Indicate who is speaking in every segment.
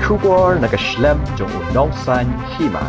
Speaker 1: Pynbor nakaslem jong unongsan Hima.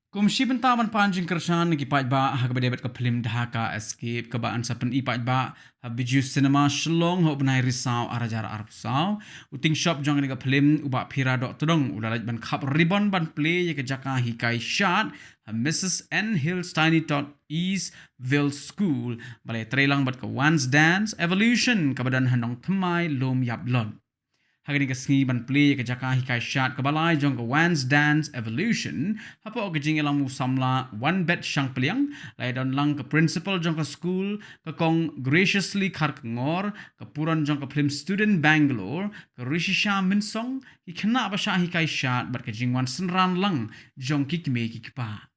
Speaker 2: Kumsi bentaman panjing kersan nagipait ba hagabadebet ka film Dhaka escape kabaan sa penipait ba habiju cinema shlong ho benai risau arajar arpsau uting shop jong ni ka film uba Phira Doktor ulalaj ban khap ribbon ban play ke jaka Hikai shot Mrs. N Hills Tiny Tot Eastville School balai trailang bat ka Once Dance Evolution kabadan hanong thmai lom yablon Hagani ka sngi ban play ka jaka Hikai shot ka balai jong ka Once Dance Evolution hapo ka jing elang musamla one bet syang peliang lai don lang ka principal jong ka school ka kong graciously khar ka ngor ka puran jong ka film student Bangalore ka Rishisha Minsong hi khna ba sha Hikai shot bat ka jing wan senran lang jong kikme kikpa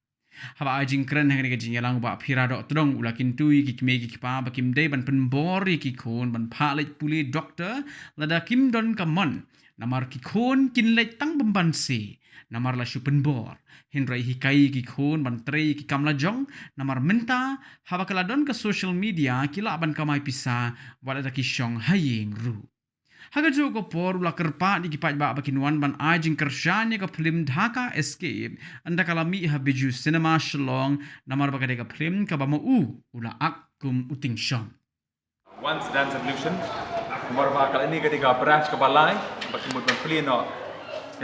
Speaker 2: Haba ajing keren hagani ka jing elang ba Phira Doktor ulakin tui kikme kikpa bakim day ban Pynbor ki Khun ban phalet Pule Doktor Lada kim don kamon namar ki Khun kinlet tang bambansi namar la Pynbor Henry Hikai ki Khun ban Treikam Lajong namar menta haba kaladon ka social media kila ban kamai pisa wala ki syong haying ru Haga jo ko por ula kerpa di kipat ba bakinwan ban ajing kersyanya ka film Dhaka Escape anda kalami habiju cinema shlong namar bakade ka film ka ba mau ula akum uting syong
Speaker 3: Once Dance Evolution kumar ba kala ini ketika branch ke balai baki mud ban play no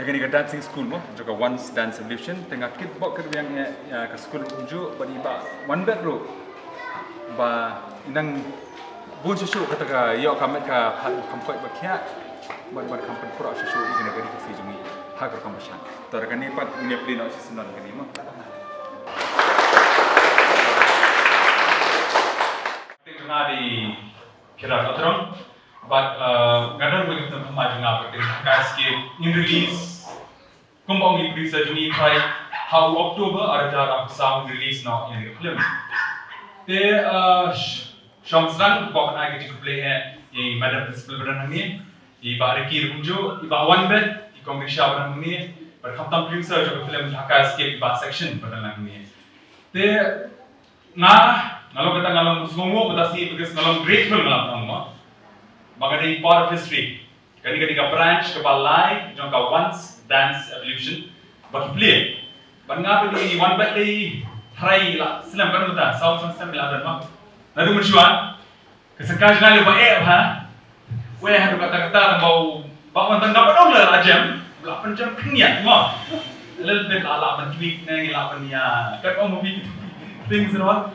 Speaker 3: ya ketika dancing school mo juga Once Dance Evolution tengah kit bok ke yang ya ke school uju bani ba one bedroom ba inang bun susu kata ka yo kamet ka comfort ba kya ban comfort pura susu ini negeri ke sijungi hagar kamashan tar kan ni pat ini play no season kan ni mo tengah di Phira Doktor but gadon begitu tempat jengah berarti Dhaka Escape in release kumpang ni bisa jungi try how October ada cara sound release now in the film te Shamsran bukan lagi kita play yang madam principal berang ni, iba rekir kunju, iba one bed, i kombinasi berang ni, berkhamtam producer juga film Dhaka Escape iba section berang ni. Te ngalong kata ngalong semua betasi because ngalong grateful ngalong mo. Maka ni part of history. Kani ketika branch ke balai, jong ka Once Dance Evolution, bagi play. Bangga ni one bed ni try lah, selam kan betul, sound system belajar mah. Lalu mencuan, kesekian kali baik apa? Weh ada kata-kata mau bawa tentang apa dong lah jam, 8 jam kenyat mah. Lalu bed ala tweak neng ala ya, kan orang mungkin things no.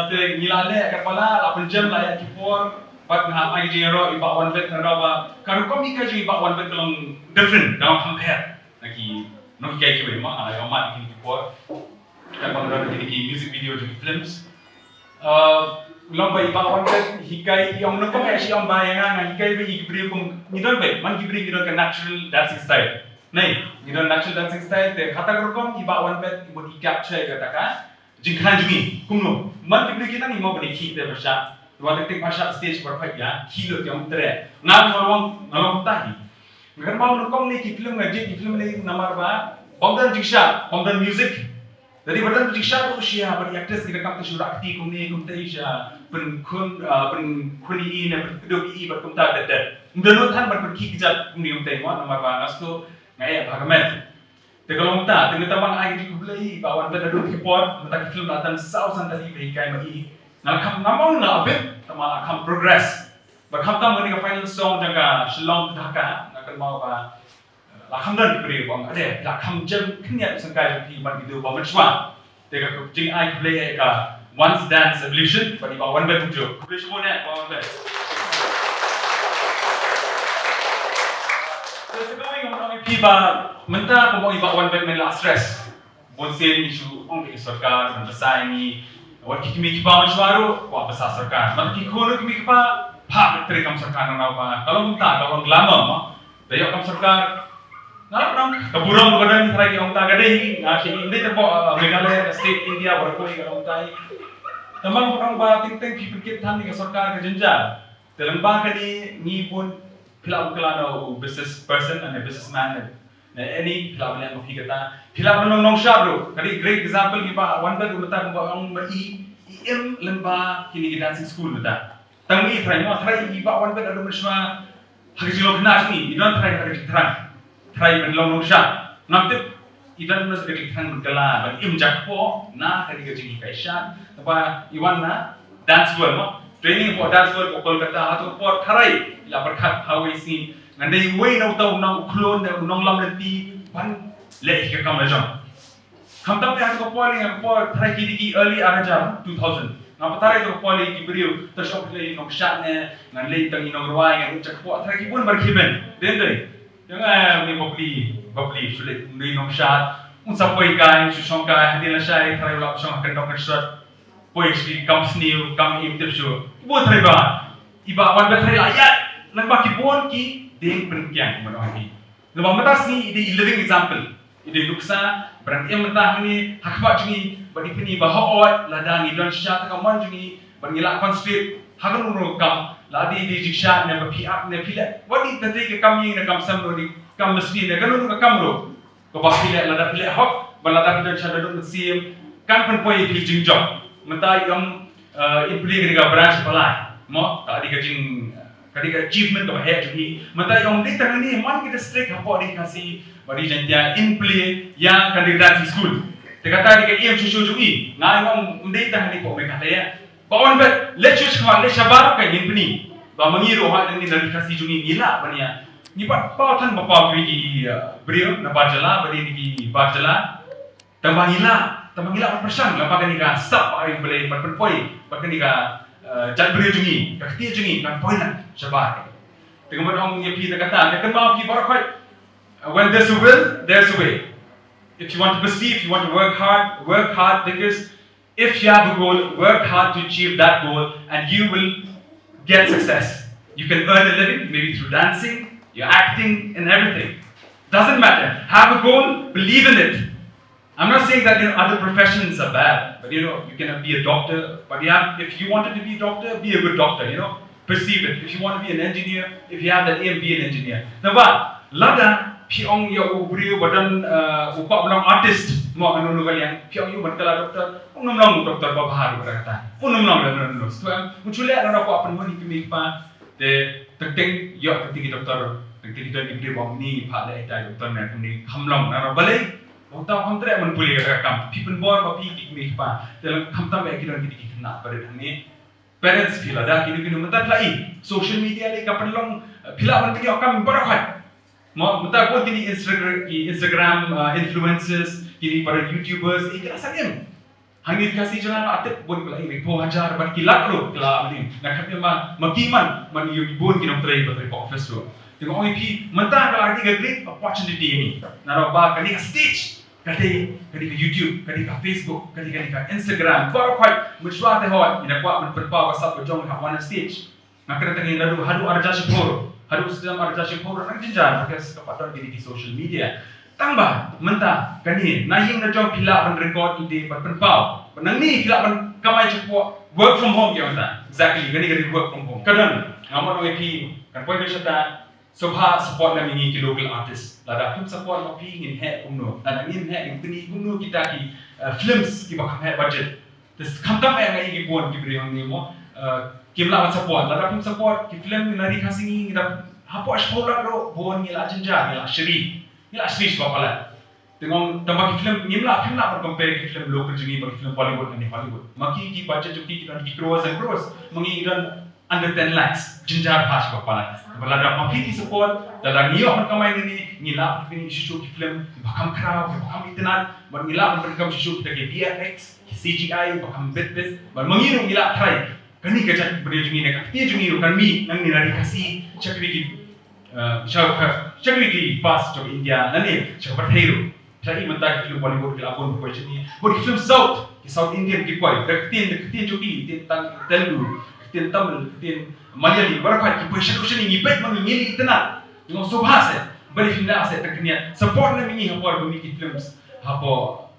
Speaker 3: Te ngilale kat pala 8 jam lah ya kipor, pat ngapai jero iba one bed ngaro ba. Kalau kau mikir je iba one bed kalau different, kalau compare. Lagi no hikai kiwe mah ala amat ini kipor. Kan bangga jadi music video jadi films. Ulang bayi bawa orang hikai yang nak kau actually orang bayangan hikai bayi kibri pun nidon bayi man kibri nidon ke natural dancing style. Naik nidon natural dancing style te kata kerkom iba one bed ibu capture katakan jingkran jungi kumno man kibri kita ni mau beri key te bersah dua detik pasal stage berfait ya kilo yang tere nam nolong tahi kan mau kerkom ni film ngajik film ni namar ba bomdan jiksha bomdan music Jadi badan periksa tu usia pada aktres kita kam tu surat akti kumni kumta isya pen Khun ini pen kedua ini berkumta dedet. Mendonot han berpergi kejat kumni kumta iwan nama bangas tu ngai bagamen. Kalau kumta tengah tamang ai di kubelai bawan beradu kipor mata film datang sausan tadi Hikai mai. Nakam namong na abet tama akam progress. Berkam tam ni final song jaga Shillong Dhaka akan mau ba Lakam dan diberi bang ada lakam jam kenyat sengkai di ban itu bang macam tega jing ai play ka Once Dance Evolution bagi bang one bed tujuh boleh semua ni bang one bed so sekarang orang piba mentah kau iba one bed mengelak stress bonsen isu orang di sarkar dan besar ini awak kimi kipa macam kau besar sarkar mati kono kimi kipa pak Treikam sarkar nak apa kalau mentah kalau lama mah daya kam sarkar Nggak keburang kepada ni terakhir orang tak ada ini, ngasih ini terbawa Meghalaya State India berkoi orang tak. Teman orang batik teng pikir than ni sarkar ke jenjang. Dalam bahkan ni pun pila kelana business person and a businessman. Nah ini pila yang mesti kata pila menong syab tu. Kali great example ni pak one bed kita orang im lemba kini kita dancing school kita. Tangi try iba one bed ada macam hak jilo kena ni, idon try hak terang. try ben long sha ngam te idan nas ke thang kala ban im jak po na kali ga jing kai sha ba iwan na dance world no training for dance world ko kolkata hatu por tharai la barkhat hawi si ngandai wei no tau nang klon nong lam le ti ban le ke kam la jam kham tam ya ko poli ngam por tharai ki early araja 2000 ngam tarai to poli ki brio to shop le nong sha ne ngan le tang nong ruai ngam jak po tharai ki pun bar khiben den dei yang ni bopli sulit ni nong sha un sapoi kai su shong kai hadila shai tharai lap shong kan dok shot poetry kam snew kam im tip show bo thai ba iba wan ba thai ayat lang ba ki bon ki deng pen kyang mo ni lo ba mata si the living example ide luksa brand em mata ni hakba jungi badi pini ba hoot lada ni don sha ta kam jungi ban ngila constrict hagan ro kam ladi di jiksha ne ba pi ap ne pile wadi tade ke kam yin ne kam sam ro ni kam mesti ne kan ro kam ro ko ba pile lada pile hok ba lada pile sha do sim kan pen poi pi jing job mata yang implement dengan branch palai mo tadi kajing kadika achievement ka he juhi mata yang di tang ni man kita strict hapo di kasi bari jantia in play yang kandidat school te kata di ke chuchu juhi ngai ngom di tang ni ko me kata ya baon bet le chuch khwa le shabar ka yin pni ba mangi ro ha ni dari kasi juhi ngila bania ni pa tan ba pa ki brio na bajala bari ni bajala tambangila tamangila persan la pakai nika sap ai boleh perpoi pakai nika jat beri jungi kakti jungi kan poin lah sabar dengan orang yang pi kata dia kan mau pi barak when there's a will there's a way if you want to perceive you want to work hard because if you have a goal work hard to achieve that goal and you will get success you can earn a living maybe through dancing you're acting and everything doesn't matter have a goal believe in it. I'm not saying that other professions are bad, but you can be a doctor, but if you wanted to be a doctor, be a good doctor, perceive it. If you want to be an engineer, if you have that aim, be an engineer. Now what? Lada, piong ya ubrio badan upak belong artist, mau anu kalian, piong you berkala doktor, unum doktor babahar berkata, unum dan nus. Tuan, munculnya ada apa pun ini pa, de penting ya penting doktor, penting kita diberi wang ni, pak le ita doktor ni, kami hamlong, nara balik. Untuk kontrak man Pule Treikam, Pynbor bapi kikmi pa, dalam kamtam baik kita kita kena pada ini parents Phira dah kita mentat lagi social media le kapan long Phira man pergi okam berakat, mau mentat pun kini Instagram influencers, kini para YouTubers, kita sahaja, hanya kasih jalan atet pun lagi ribu hajar bar kilat lo, kilat ni, nak kata makiman man yubun kita try office lo. Tengok orang pi mentah kalau ada great opportunity ini. Naraba kali ke stage, kali ke YouTube, kali ke Facebook, kali ke Instagram. Baru kuat mencuat hot, ina kuat berpa WhatsApp berjong ke one stage. Nak kena tengin hadu arja syukur, hadu sedang arja syukur nak jenjar pakai kepatuan di social media. Tambah mentah kali naying na jong pila ban record ide ban penpau. Benang ni pila ban kamai cepat work from home ya mentah. Exactly kali work from home. Kadang ngamat orang pi kan poin bersyata Subha support kami ni local artist. Lada pun support kami ingin hack kumno. Lada ingin hack yang peni kumno kita ki films ki bakal hack budget. Terus kam yang lagi buat ki beri yang ni mo. Kimla support. Lada pun support ki film nari kasih ni kita hapo sekolah ro buat ni lah jenjar ni lah seri. Ni lah seri sebab apa? Tengok tambah ki film ni lah pun compare ki film local jengi bagi film Bollywood ni Hollywood. Maki ki budget cuki kita ki crores and crores. Mengingat under 10 lakhs jenjar pas kepala. Berlada mapi support dalam niat kamai ini ngilap ini isu film bakam crowd bakam internet ngilap berkam isu kita ke VFX CGI bakam bit mengiru ngilap try kani kejat berjungi nak dia jungi kan mi nang ni nari kasih cakri ki cakri ki pas to India nani cakap hero cari mentah film Bollywood kita pun buat ni buat film South Indian ki koi deketin joki tentang Telugu ketin Tamil ketin Malayali barakat ki pesha ni ngipet mangingili itna ngom subhas bari film na ase taknia support na mingi hapor bumi ki films hapo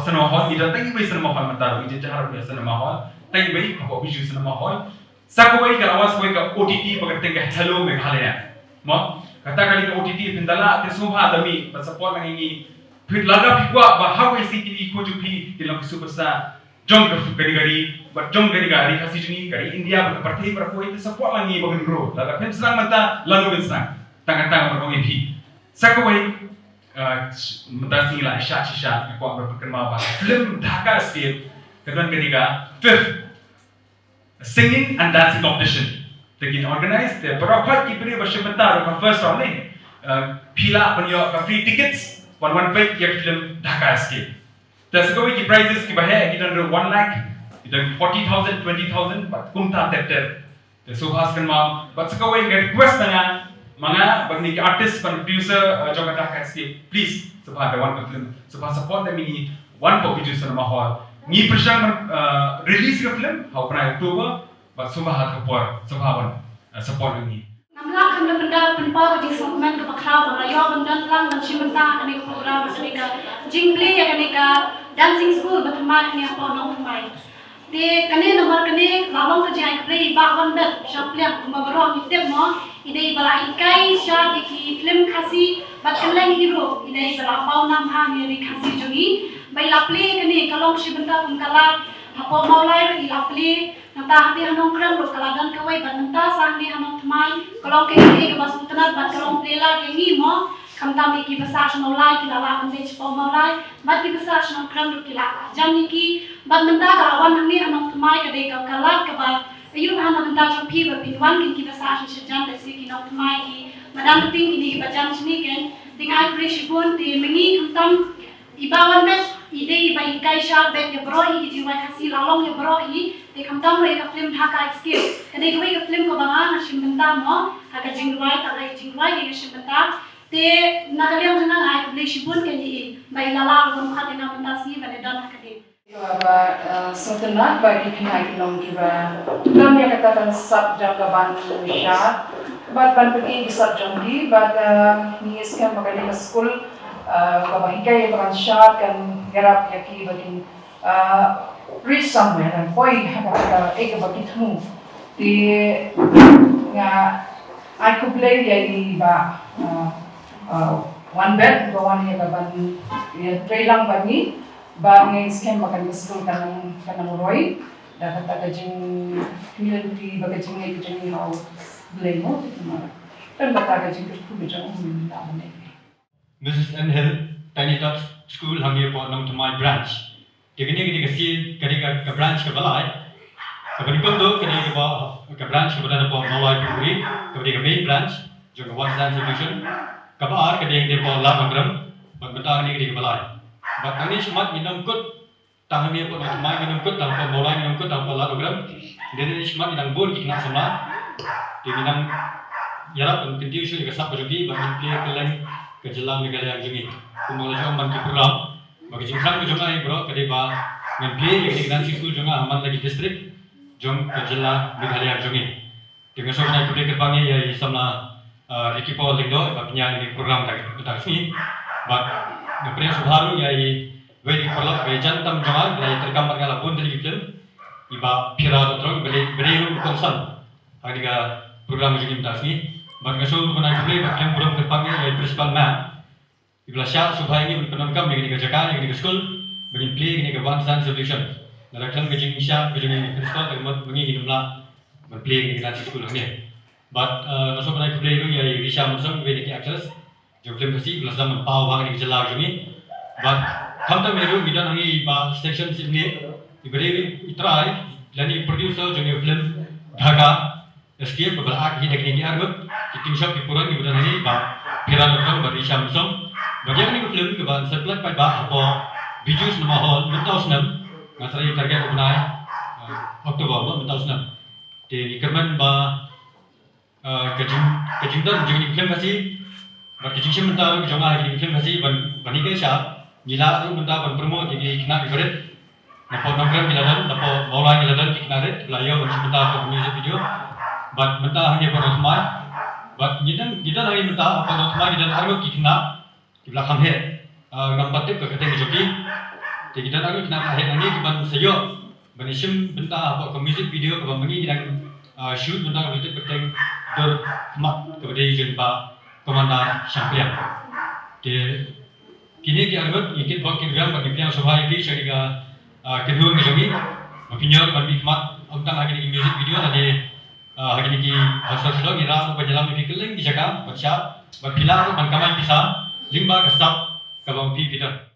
Speaker 3: sana hall ida tangi bai sana hall mataro ida jahar bai sana hall tangi bai hapo biju sana hall sakwai ka awas koi ka OTT pagate ka hello meghalaya mo kata kali ka OTT pindala te subha dami support na ngi phit lada phikwa ba hawai sikini ko jupi kilang superstar jong gari but jong gari kasih jungi gari India berpartai berpoi itu support lagi bagian grow. Laga film serang mata lalu ben serang tangan berong EP. Sakaway mendasi lah shat aku berkenal bahasa film Dhaka Escape kedua ketiga fifth singing and dancing competition begin organized berapa kibri bersebentar ke first round ni Phira punya free tickets one paid yang film Dhaka Escape dan sekali ki prizes ki bahaya kita ada 1 lakh kita 40,000 20,000 but kumta tepter the subhas kan mau but sekali request dengan mga bagni artist pan producer jong Dhaka Escape please subha the one film subha support them ini one po producer nama hall ni persang release ke film how pernah Oktober but subha hat kapor subha one support ini
Speaker 4: namla kan benda Pynbor di segmen ke bakal barayo benda lang dan simenta ani program ani ka jingle ya ani ka dancing school batma ni apa nong mai de kane nomor kane Lajong ke jai play ba benda shapliang mabaro ni tep mo idei bala Hikai sha diki film khasi batkaleng hero idei bala pau nam ha ni khasi jogi bai la play kane kalong simenta kala hapo maulai ri la play nata hati hanong krang ro kalagan kawai bananta sahni hanong thmai kalong ke ke basutna bat kalong plela ke ni mo kamta mi ki basas maulai ki lala ande chpo maulai bat ki basas hanong krang ro ki la jamni ki bat menta gawan ni hanong thmai ke de ka kala ka ba ayu hanong menta jong pi ba pinwan ki basas shi jan de si ki nong thmai ki madam ting ki ni ba jam sni ken tingai preshibun ti mengi kamtam ibawan mes ide iba Hikai sha bet ya brohi ki jiwa kasi Lajong ya brohi te kamtam re ka film Dhaka Escape kade ko ka film ko banga na shimbenta mo haka jingwai ta ga jingwai ke shimbenta te nakaliam jana ai ble shibun ke ni bai lala ko khate na menta si bale don hakade
Speaker 5: Baba Sultanat bagi Hikai long kiba lam ya kata tan sab jaga ban sha bat ban pergi di sab jangdi bat ni skam bagani ke school baba Hikai bagan sha kan garap yaki bagin reach somewhere and boy haka ek bagi thmu di nga I could play yai ba one bed one ya ban ya Treikam bani ba ngai scam makan school kanang roi da kata gajing community ba gajing ngai gajing how blame mo tuma tan kata gajing ku bijang na mane
Speaker 6: Mrs. Angel Tiny Tots School hang here for to my branch. Kini kasi ka branch ka balai. Kapag ikondo kini ka branch ka balai po Malay Puri, kapag ka main branch jo ka one dance solution. Kabar kini di po Lajong magbenta kini ka balai. But ang nismat minum kut tahan dia po my minum kut tahan po Malay minum kut tahan po Lajong. Dene nismat minang bol kina sama. Di minang yarap ang confusion ka sa pajugi ba play keleng kejelang negara yang jungi. Kumulajo man ki program bagi jingkang ko jonga bro kadi ba ngan play yang dancing school jonga aman lagi district jong kejela negara yang jungi. Dengan so na play kerbangi ya sama ekipo lindo ba pinya ini program tak sini. But the pres baru ya wedi kolak be jantam jonga ya Treikam ngala bun dari film iba Phira Doktor beri konsan. Adiga program jungi tak sini. But ngaso ko na play ba film program kerbangi ya principal man Ibla siya subhay ni penonton begini kerjakan, begini ke school, begini play, begini ke one dance solution. Dalam begini siya, begini principal, begini jumlah play begini dance school hanya. But masuk pada play itu ya Risha masuk begini ke access, jauh film kasi ibla zaman pau bang ini kejelar begini. But kamta meru bidan hangi ba section ini, iberi itrai, lani producer jauh film Dhaka Escape berbelak ini dekni argut, kita shop di puran bidan hangi ba Phira Doktor ba Risha masuk. Bagian ini film ke bahan setelah pada apa bijus nama hall mentau senam ngasari target benai Oktober mentau senam di kerman ba kejing dan jangan film kasih berkejing sih mentau jangan lagi film kasih ban Hikai sah nila tu mentau ban promo jadi kena ibarat napa program kiladan napa maulai kiladan kinaret belajar ban mentau music video ban mentau hanya penonton ban kita lagi mentau penonton kita harus kena di belakang he, gambar tu kereta joki. Jadi kita nak kena he nanti kita sayo, banisim benda apa ke music video ke bangi kita shoot benda ke betul ber mak kepada jumpa komanda champion. Jadi kini kita arut ikut buat program bagi yang sohai di syarikat kedua joki. Opinion bagi mak tentang lagi music video tadi hari ini hasil sudah kita apa jalan lebih keleng di Jakarta, bersiap. But Phira ban kamai pisa lingba ka sap ka bang pi Peter.